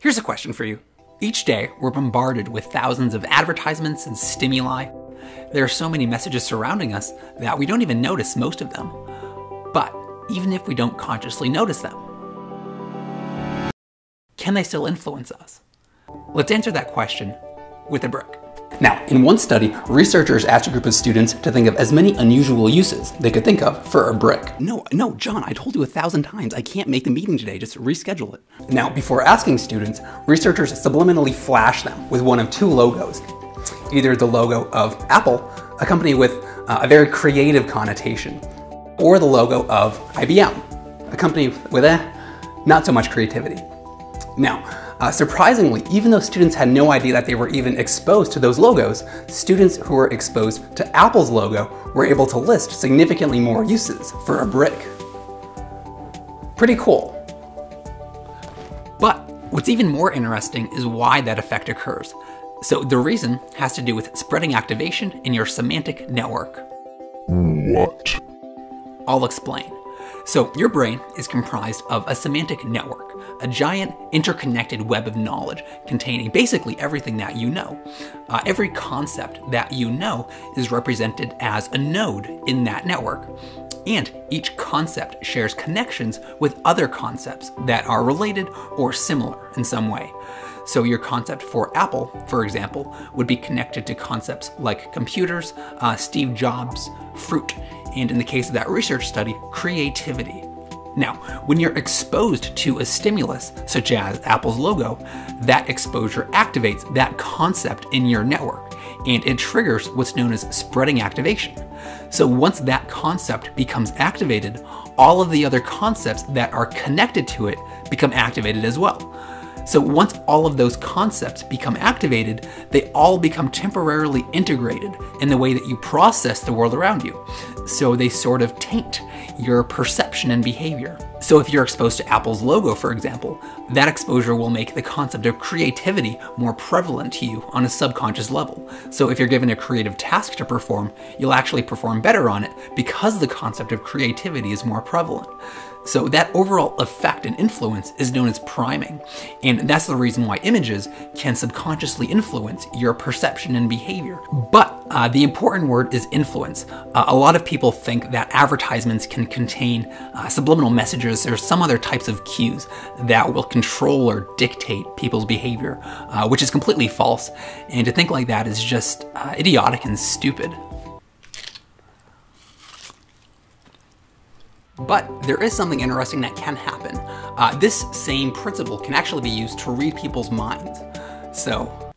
Here's a question for you. Each day, we're bombarded with thousands of advertisements and stimuli. There are so many messages surrounding us that we don't even notice most of them. But even if we don't consciously notice them, can they still influence us? Let's answer that question with a brick. Now, in one study, researchers asked a group of students to think of as many unusual uses they could think of for a brick. No, John, I told you 1,000 times, I can't make the meeting today, just reschedule it. Now, before asking students, researchers subliminally flashed them with one of two logos. Either the logo of Apple, a company with a very creative connotation, or the logo of IBM, a company with not so much creativity. Now, surprisingly, even though students had no idea that they were even exposed to those logos, students who were exposed to Apple's logo were able to list significantly more uses for a brick. Pretty cool. But what's even more interesting is why that effect occurs. So the reason has to do with spreading activation in your semantic network. What? I'll explain. So your brain is comprised of a semantic network, a giant interconnected web of knowledge containing basically everything that you know. Every concept that you know is represented as a node in that network. And each concept shares connections with other concepts that are related or similar in some way. So your concept for Apple, for example, would be connected to concepts like computers, Steve Jobs, fruit, and in the case of that research study, creativity. Now, when you're exposed to a stimulus, such as Apple's logo, that exposure activates that concept in your network, and it triggers what's known as spreading activation. So once that concept becomes activated, all of the other concepts that are connected to it become activated as well. So once all of those concepts become activated, they all become temporarily integrated in the way that you process the world around you. So they sort of taint your perception and behavior. So if you're exposed to Apple's logo, for example, that exposure will make the concept of creativity more prevalent to you on a subconscious level. So if you're given a creative task to perform, you'll actually perform better on it because the concept of creativity is more prevalent. So that overall effect and influence is known as priming. And that's the reason why images can subconsciously influence your perception and behavior. But the important word is influence. A lot of people think that advertisements can contain subliminal messages or some other types of cues that will control or dictate people's behavior, which is completely false. And to think like that is just idiotic and stupid. But there is something interesting that can happen. This same principle can actually be used to read people's minds. So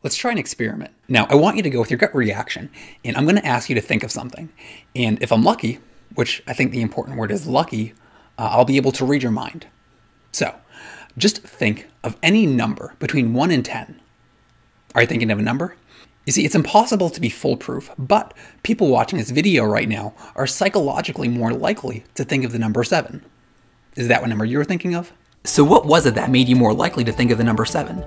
let's try an experiment. Now, I want you to go with your gut reaction, and I'm going to ask you to think of something. And if I'm lucky, which I think the important word is lucky, I'll be able to read your mind. So just think of any number between 1 and 10. Are you thinking of a number? You see, it's impossible to be foolproof, but people watching this video right now are psychologically more likely to think of the number 7. Is that what number you were thinking of? So what was it that made you more likely to think of the number 7?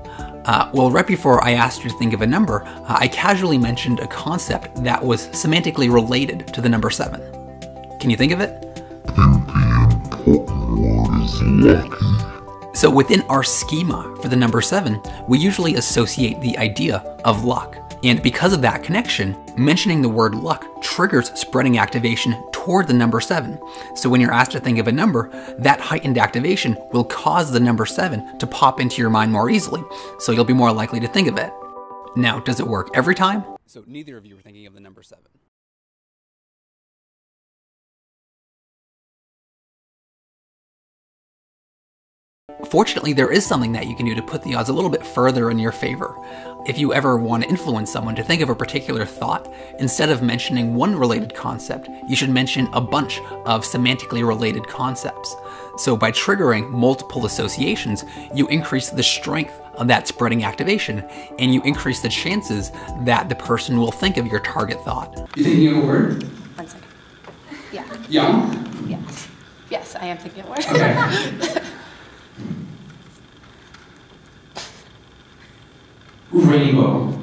Well, right before I asked you to think of a number, I casually mentioned a concept that was semantically related to the number 7. Can you think of it? And the important word is lucky. So within our schema for the number 7, we usually associate the idea of luck. And because of that connection, mentioning the word luck triggers spreading activation toward the number 7. So when you're asked to think of a number, that heightened activation will cause the number 7 to pop into your mind more easily. So you'll be more likely to think of it. Now, does it work every time? So neither of you were thinking of the number 7. Fortunately, there is something that you can do to put the odds a little bit further in your favor. If you ever want to influence someone to think of a particular thought, instead of mentioning one related concept, you should mention a bunch of semantically related concepts. So by triggering multiple associations, you increase the strength of that spreading activation, and you increase the chances that the person will think of your target thought. You thinking of a word? 1 second. Yeah. Young? Yeah. Yes, I am thinking of a word. Okay. Rainbow.